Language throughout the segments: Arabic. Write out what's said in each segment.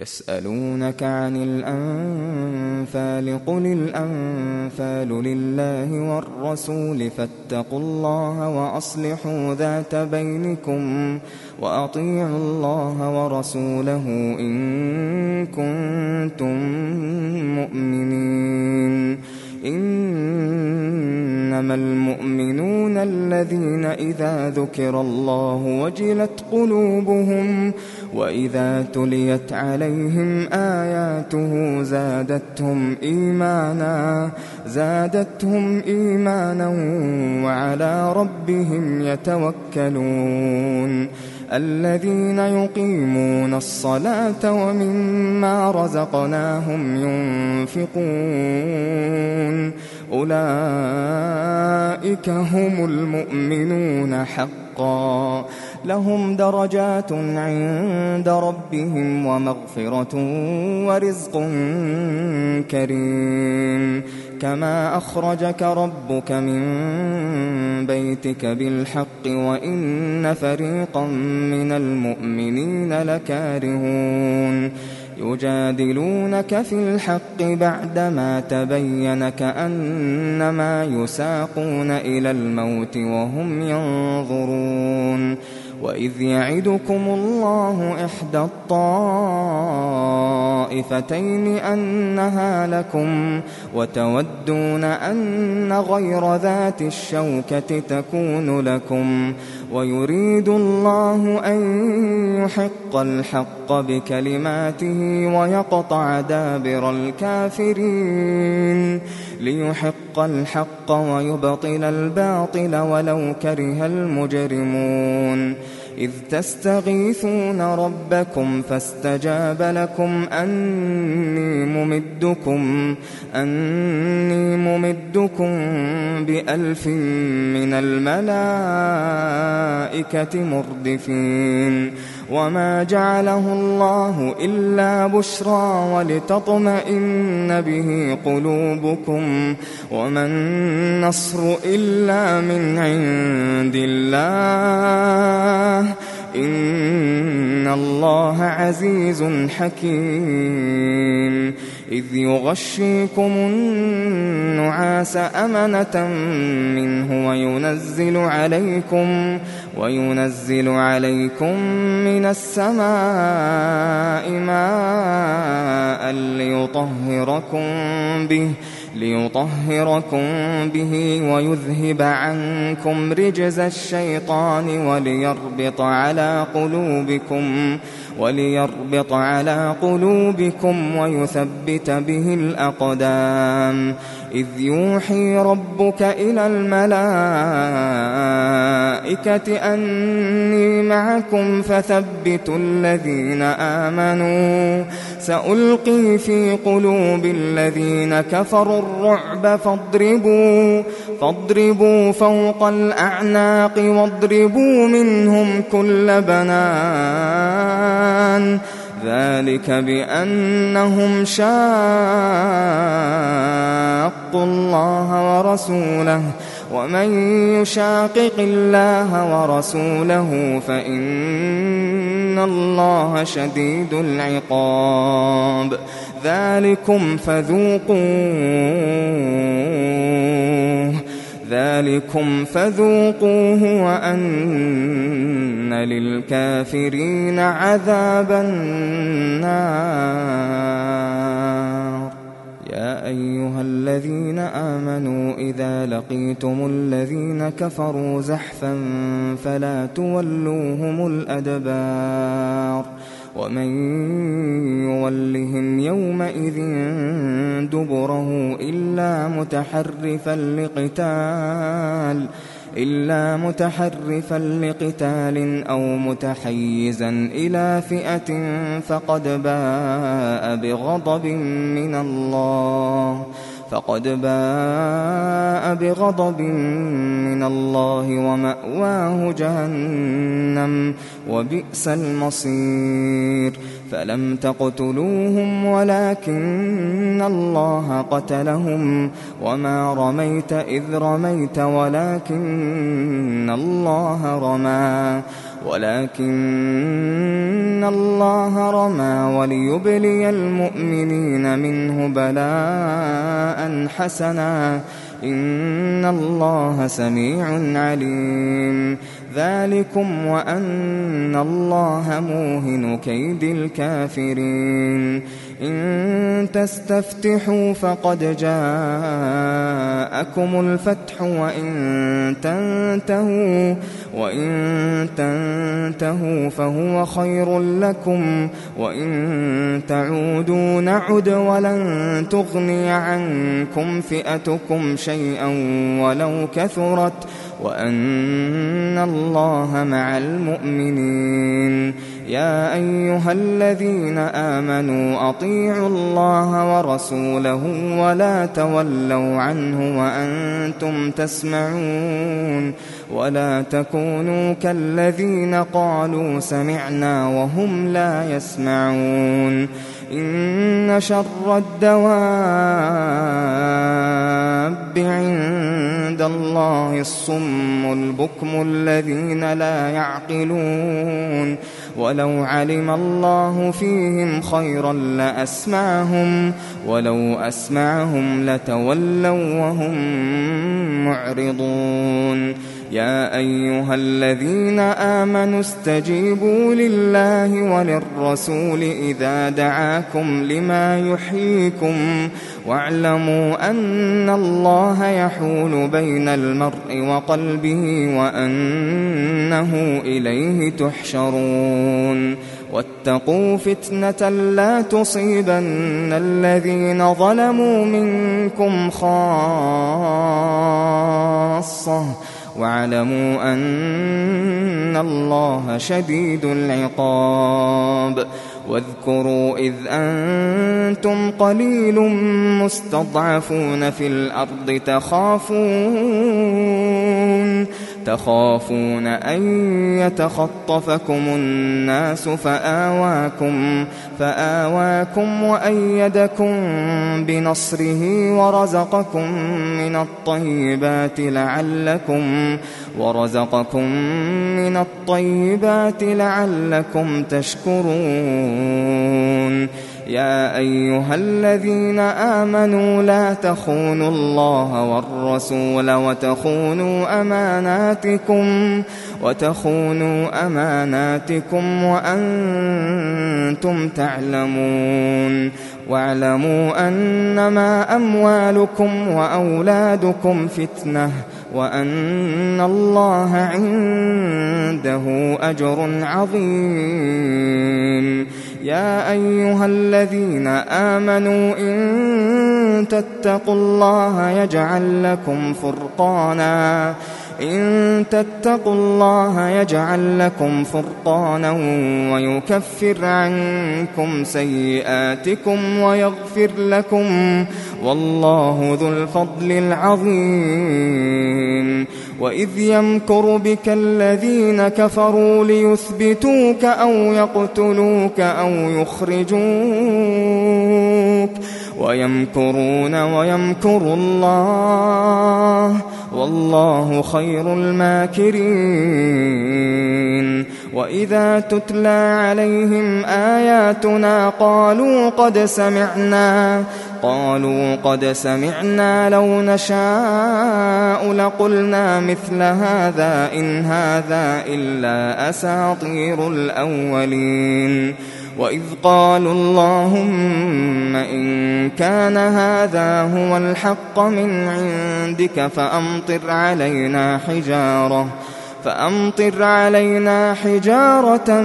يسألونك عن الأنفال قل الأنفال لله والرسول فاتقوا الله وأصلحوا ذات بينكم وأطيعوا الله ورسوله إن كنتم مؤمنين. إنما المؤمنون الذين إذا ذكر الله وجلت قلوبهم وإذا تليت عليهم آياته زادتهم إيمانا وعلى ربهم يتوكلون. الذين يقيمون الصلاة ومما رزقناهم ينفقون أولئك هم المؤمنون حقا لهم درجات عند ربهم ومغفرة ورزق كريم. كما أخرجك ربك من بيتك بالحق وإن فريقا من المؤمنين لكارهون. يجادلونك في الحق بعدما تبين كأنما يساقون إلى الموت وهم ينظرون. وإذ يعدكم الله إحدى الطائفتين أنها لكم وتودون أن غير ذات الشوكة تكون لكم ويريد الله أن يحق الحق بكلماته ويقطع دابر الكافرين ليحق الحق ويبطل الباطل ولو كره المجرمون. إذ تستغيثون ربكم فاستجاب لكم أني ممدكم ب1000 من الملائكة مردفين. وما جعله الله إلا بشرى ولتطمئن به قلوبكم وما النصر إلا من عند الله إن الله عزيز حكيم. إذ يغشيكم النعاس أمنة منه وينزل عليكم من السماء ماء ليطهركم به ويذهب عنكم رجز الشيطان وليربط على قلوبكم ويثبت به الأقدام. إذ يوحي ربك إلى الملائكة أني معكم فثبتوا الذين آمنوا سألقي في قلوب الذين كفروا الرعب فاضربوا فوق الأعناق واضربوا منهم كل بنان ذلك بأنهم شاقوا الله ورسوله ومن يشاقق الله ورسوله فإن الله شديد العقاب. ذلكم فذوقوه وأن للكافرين عذاب النار. يا أيها الذين آمنوا إذا لقيتم الذين كفروا زحفا فلا تولوهم الأدبار ومن يولهم يومئذ دبره إلا متحرفا لقتال أو متحيزا إلى فئة فقد باء بغضب من الله ومأواه جهنم وبئس المصير. فلم تقتلوهم ولكن الله قتلهم وما رميت إذ رميت ولكن الله رمى ولكن الله رمى وليبلي المؤمنين منه بلاء حسنا إن الله سميع عليم ذلكم وأن الله موهن كيد الكافرين إن تستفتحوا فقد جاءكم الفتح وإن تنتهوا فهو خير لكم وإن تعودوا نعد ولن تغني عنكم فئتكم شيئا ولو كثرت وأن الله مع المؤمنين يا أيها الذين آمنوا أطيعوا الله ورسوله ولا تولوا عنه وأنتم تسمعون ولا تكونوا كالذين قالوا سمعنا وهم لا يسمعون إن شر الدواب عند الله الصم البكم الذين لا يعقلون ولو علم الله فيهم خيرا لأسمعهم ولو أسمعهم لتولوا وهم معرضون يا أيها الذين آمنوا استجيبوا لله وللرسول إذا دعاكم لما يحييكم واعلموا أن الله يحول بين المرء وقلبه وأنه إليه تحشرون واتقوا فتنة لا تصيبن الذين ظلموا منكم خاصة واعلموا أن الله شديد العقاب واذكروا إذ أنتم قليل مستضعفون في الأرض تخافون أن يتخطفكم الناس فآواكم وأيدكم بنصره ورزقكم من الطيبات لعلكم تشكرون يا أيها الذين آمنوا لا تخونوا الله والرسول وتخونوا أماناتكم وأنتم تعلمون واعلموا أنما أموالكم وأولادكم فتنة وأن الله عنده أجر عظيم يا أيها الذين آمنوا إن تتقوا الله يجعل لكم فرقانا ويكفر عنكم سيئاتكم ويغفر لكم والله ذو الفضل العظيم وإذ يمكر بك الذين كفروا ليثبتوك أو يقتلوك أو يخرجوك ويمكرون ويمكر الله والله خير الماكرين وإذا تتلى عليهم آياتنا قالوا قد سمعنا لو نشاء لقلنا مثل هذا إن هذا إلا أساطير الأولين وإذ قالوا اللهم إن كان هذا هو الحق من عندك فأمطر علينا حجارة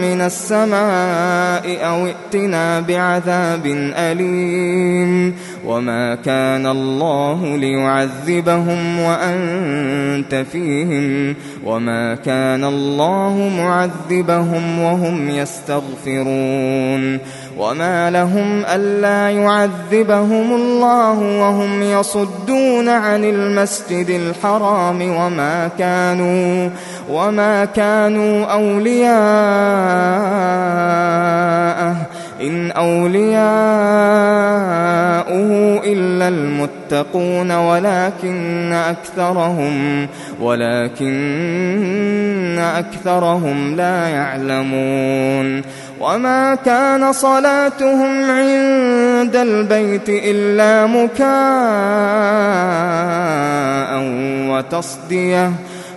من السماء أو ائتنا بعذاب أليم وما كان الله ليعذبهم وأنت فيهم وما كان الله معذبهم وهم يستغفرون وما لهم ألا يعذبهم الله وهم يصدون عن المسجد الحرام وما كانوا أولياءه إن أولياءه إلا المتقون ولكن أكثرهم لا يعلمون وما كان صلاتهم عند البيت إلا مكاء وتصدية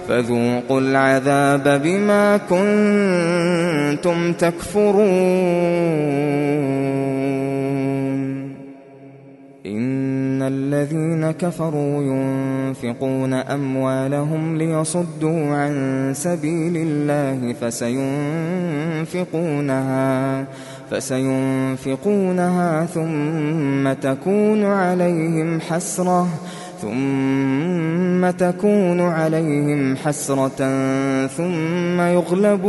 فذوقوا العذاب بما كنتم تكفرون إن الذين كفروا ينفقون أموالهم ليصدوا عن سبيل الله فسينفقونها ثم تكون عليهم حسرة ثم يغلبون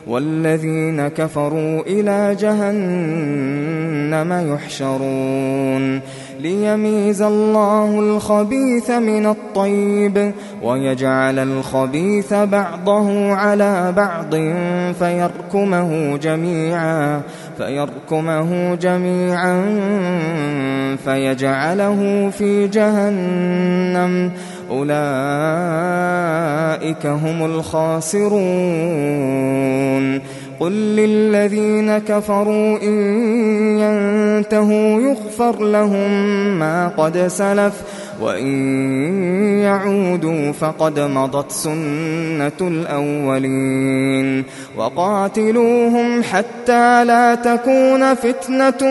والذين كفروا إلى جهنم يحشرون ليميز الله الخبيث من الطيب ويجعل الخبيث بعضه على بعض فيركمه جميعا فيجعله في جهنم أولئك هم الخاسرون قل للذين كفروا إن ينتهوا يغفر لهم ما قد سلف وإن يعودوا فقد مضت سنة الأولين وقاتلوهم حتى لا تكون فتنة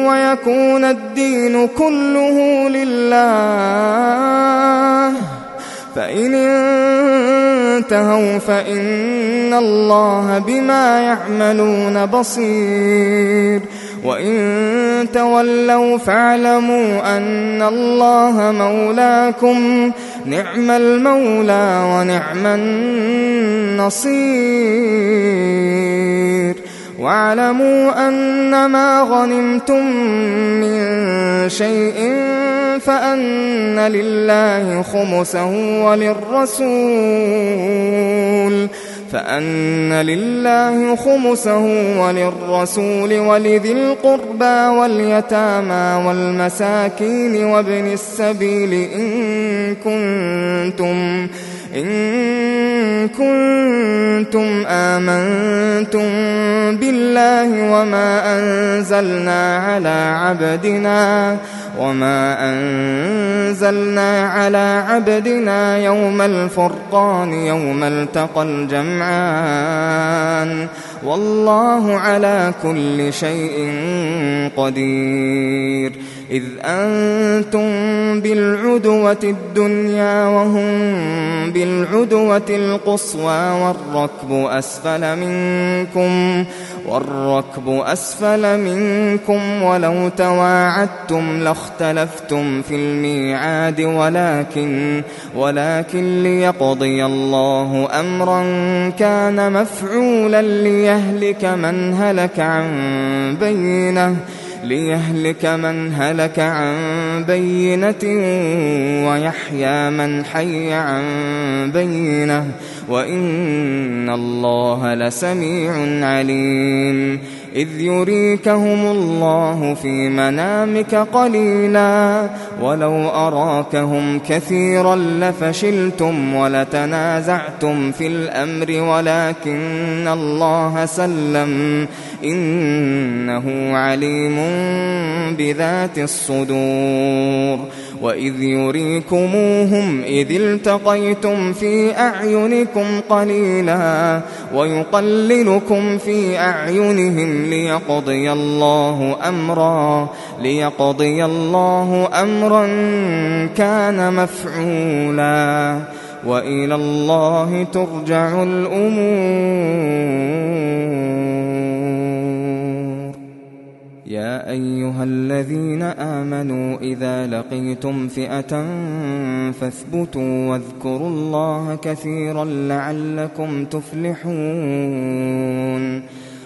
ويكون الدين كله لله فإن انتهوا فإن الله بما يعملون بصير وإن تولوا فاعلموا أن الله مولاكم نعم المولى ونعم النصير واعلموا أنما غنمتم من شيء فأن لله خمسه وللرسول ولذي القربى واليتامى والمساكين وابن السبيل إن كنتم آمنتم بالله وما أنزلنا على عبدنا يوم الفرقان يوم التقى الجمعان والله على كل شيء قدير إذ أنتم بالعدوة الدنيا وهم بالعدوة القصوى والركب أسفل منكم ولو تواعدتم لاختلفتم في الميعاد ولكن ليقضي الله أمرا كان مفعولا ليهلك من هلك عن بينة ويحيى من حي عن بينة وإن الله لسميع عليم إذ يريكهم الله في منامك قليلا ولو أراكهم كثيرا لفشلتم ولتنازعتم في الأمر ولكن الله سلم إنه عليم بذات الصدور وإذ يريكموهم إذ التقيتم في أعينكم قليلا ويقللكم في أعينهم ليقضي الله أمرا كان مفعولا وإلى الله ترجع الأمور يا أيها الذين آمنوا إذا لقيتم فئة فاثبتوا واذكروا الله كثيرا لعلكم تفلحون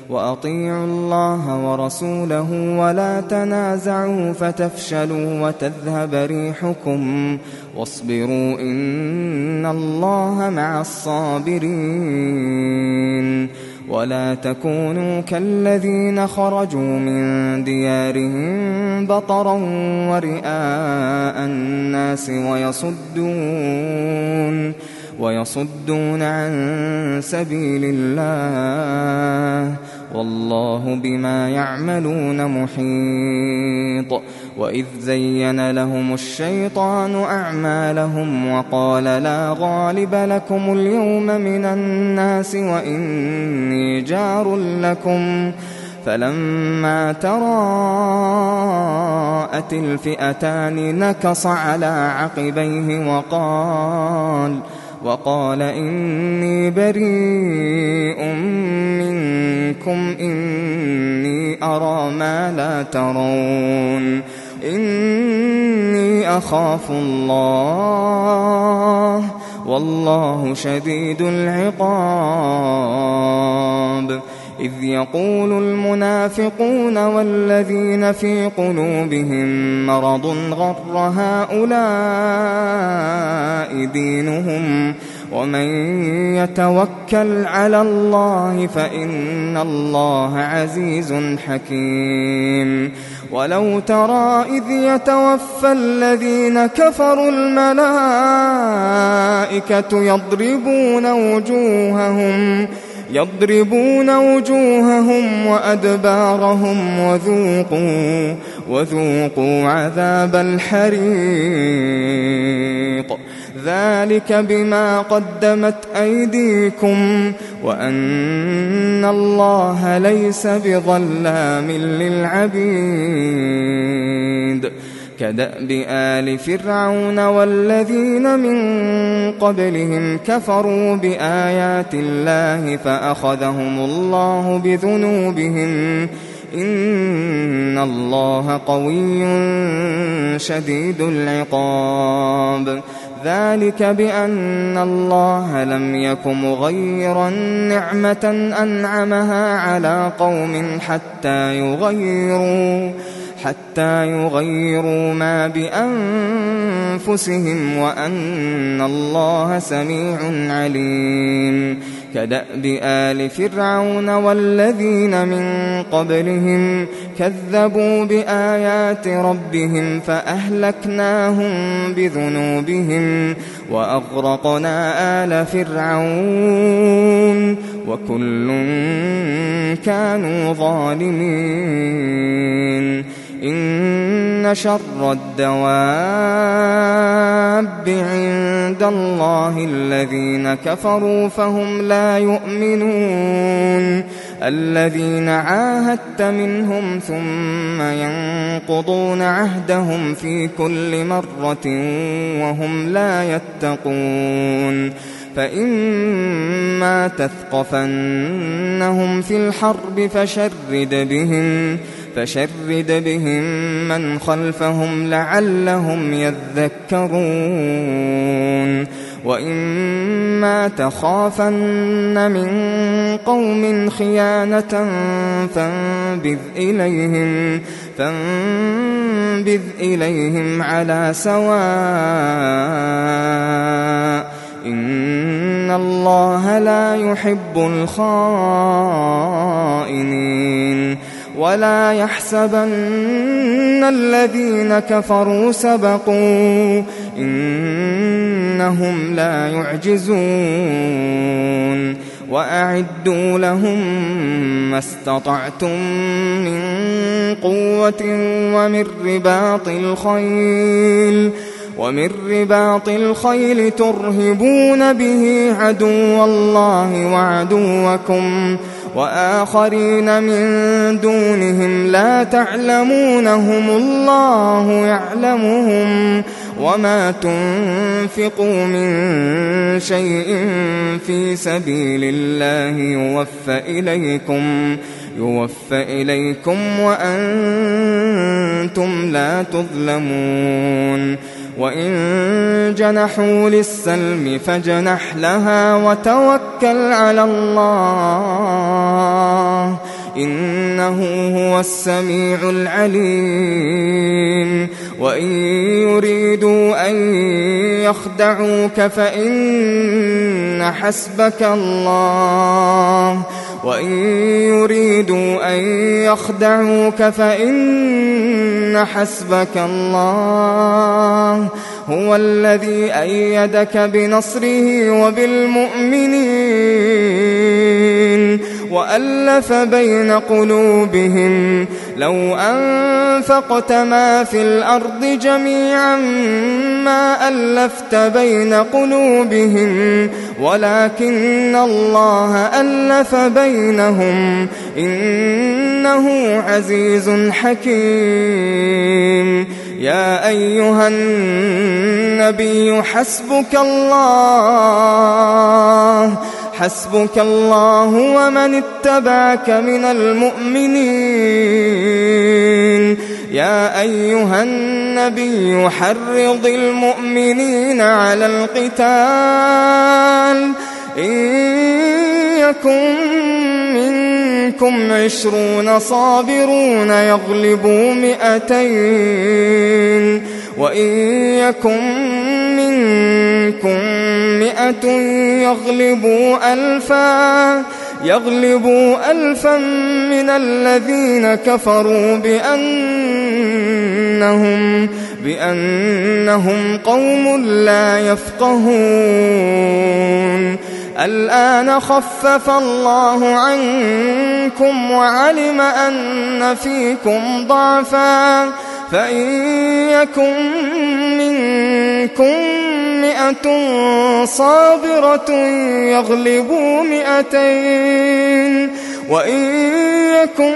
وأطيعوا الله ورسوله ولا تنازعوا فتفشلوا وتذهب ريحكم واصبروا إن الله مع الصابرين ولا تكونوا كالذين خرجوا من ديارهم بطرا ورئاء الناس ويصدون عن سبيل الله، والله بما يعملون محيط. وإذ زين لهم الشيطان أعمالهم وقال لا غالب لكم اليوم من الناس وإني جار لكم، فلما تراءت الفئتان نكص على عقبيه وقال إني بريء منكم إني أرى ما لا ترون إني أخاف الله والله شديد العقاب. إذ يقول المنافقون والذين في قلوبهم مرض غر هؤلاء دينهم ومن يتوكل على الله فإن الله عزيز حكيم. ولو ترى إذ يتوفى الذين كفروا الملائكة يضربون وجوههم وأدبارهم وذوقوا عذاب الحريق ذلك بما قدمت أيديكم وأن الله ليس بظلام للعبيد. كدأب آل فرعون والذين من قبلهم كفروا بآيات الله فأخذهم الله بذنوبهم إن الله قوي شديد العقاب. ذلك بأن الله لم يك مغيرا نعمة أنعمها على قوم حتى يغيروا ما بأنفسهم وأن الله سميع عليم. كدأب آل فرعون والذين من قبلهم كذبوا بآيات ربهم فأهلكناهم بذنوبهم وأغرقنا آل فرعون وكل كانوا ظالمين. إن شر الدواب عند الله الذين كفروا فهم لا يؤمنون. الذين عاهدت منهم ثم ينقضون عهدهم في كل مرة وهم لا يتقون. فإما تثقفنهم في الحرب فشرد بهم من خلفهم لعلهم يذكرون. وإما تخافن من قوم خيانة فانبذ إليهم على سواء إن الله لا يحب الخائنين. ولا يحسبن الذين كفروا سبقوا إنهم لا يعجزون. وأعدوا لهم ما استطعتم من قوة ومن رباط الخيل ترهبون به عدو الله وعدوكم وآخرين من دونهم لا تعلمونهم الله يعلمهم. وما تنفقوا من شيء في سبيل الله يوفى إليكم وأنتم لا تظلمون. وإن جنحوا للسلم فاجنح لها وتوكل على الله إنه هو السميع العليم. وإن يريدوا أن يخدعوك فإن حسبك الله وإن يريدوا أن يخدعوك فإن حسبك الله هو الذي أيدك بنصره وبالمؤمنين وألف بين قلوبهم لو أنفقت ما في الأرض جميعا ما ألفت بين قلوبهم ولكن الله ألف بينهم إنه عزيز حكيم. يا أيها النبي حسبك الله ومن اتبعك من المؤمنين. يا أيها النبي حرض المؤمنين على القتال إن يكن منكم 20 صابرون يغلبوا 200 وإن يكن منكم 100 يغلبوا 1000 من الذين كفروا بأنهم قوم لا يفقهون. الآن خفف الله عنكم وعلم أن فيكم ضعفا فإن يكن منكم 100 صابرة يغلبوا 200 وإن يكن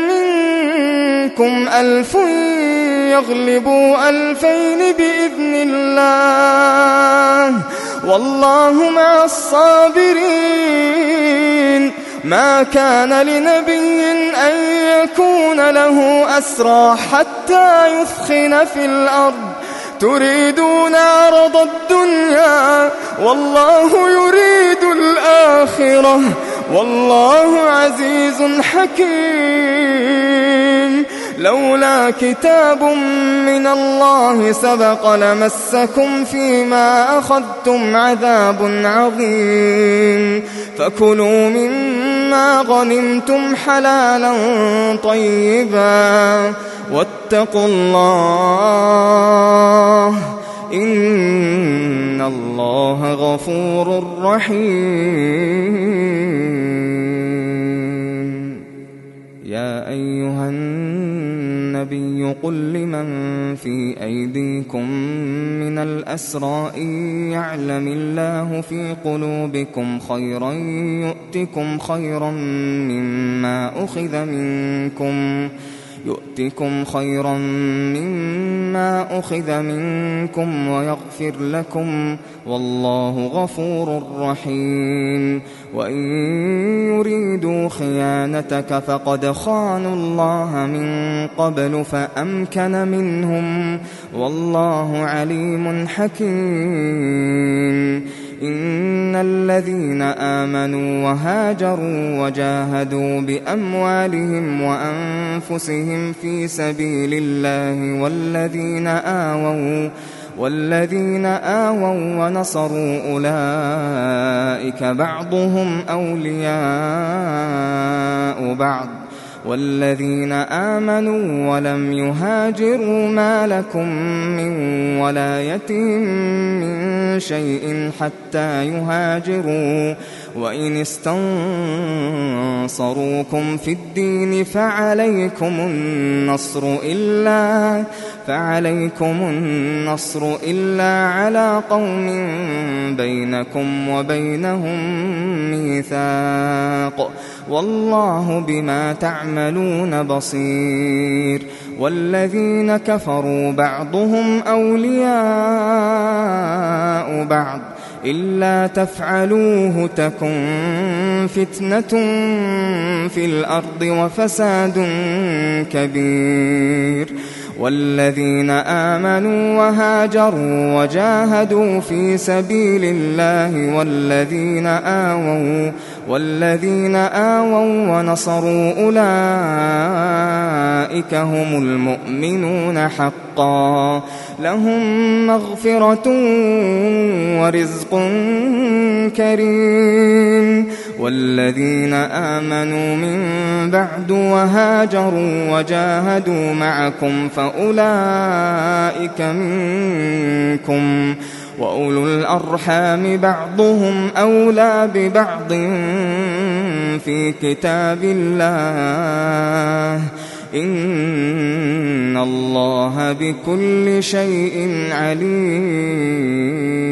منكم 1000 يغلبوا 2000 بإذن الله والله مع الصابرين. ما كان لنبي أن يكون له أسرى حتى يثخن في الأرض تريدون عرض الدنيا والله يريد الآخرة والله عزيز حكيم. لولا كتاب من الله سبق لمسكم فيما أخذتم عذاب عظيم. فكلوا مما غنمتم حلالا طيبا واتقوا الله إن الله غفور رحيم. يا أيها النبي قل لمن في أيديكم من الأسرى إن يعلم الله في قلوبكم خيرا يؤتكم خيرا مما أخذ منكم ويغفر لكم والله غفور رحيم. وإن يريدوا خيانتك فقد خانوا الله من قبل فأمكن منهم والله عليم حكيم. إن الذين آمنوا وهاجروا وجاهدوا بأموالهم وأنفسهم في سبيل الله والذين آووا ونصروا أولئك بعضهم أولياء بعض والذين آمنوا ولم يهاجروا ما لكم من ولايتهم من شيء حتى يهاجروا وإن استنصروكم في الدين فعليكم النصر إلا على قوم بينكم وبينهم ميثاق والله بما تعملون بصير. والذين كفروا بعضهم أولياء بعض إلا تفعلوه تكن فتنة في الأرض وفساد كبير. والذين آمنوا وهاجروا وجاهدوا في سبيل الله والذين آووا ونصروا أولئك هم المؤمنون حقا لهم مغفرة ورزق كريم. والذين آمنوا من بعد وهاجروا وجاهدوا معكم فأولئك منكم، وأولو الأرحام بعضهم أولى ببعض في كتاب الله، إن الله بكل شيء عليم.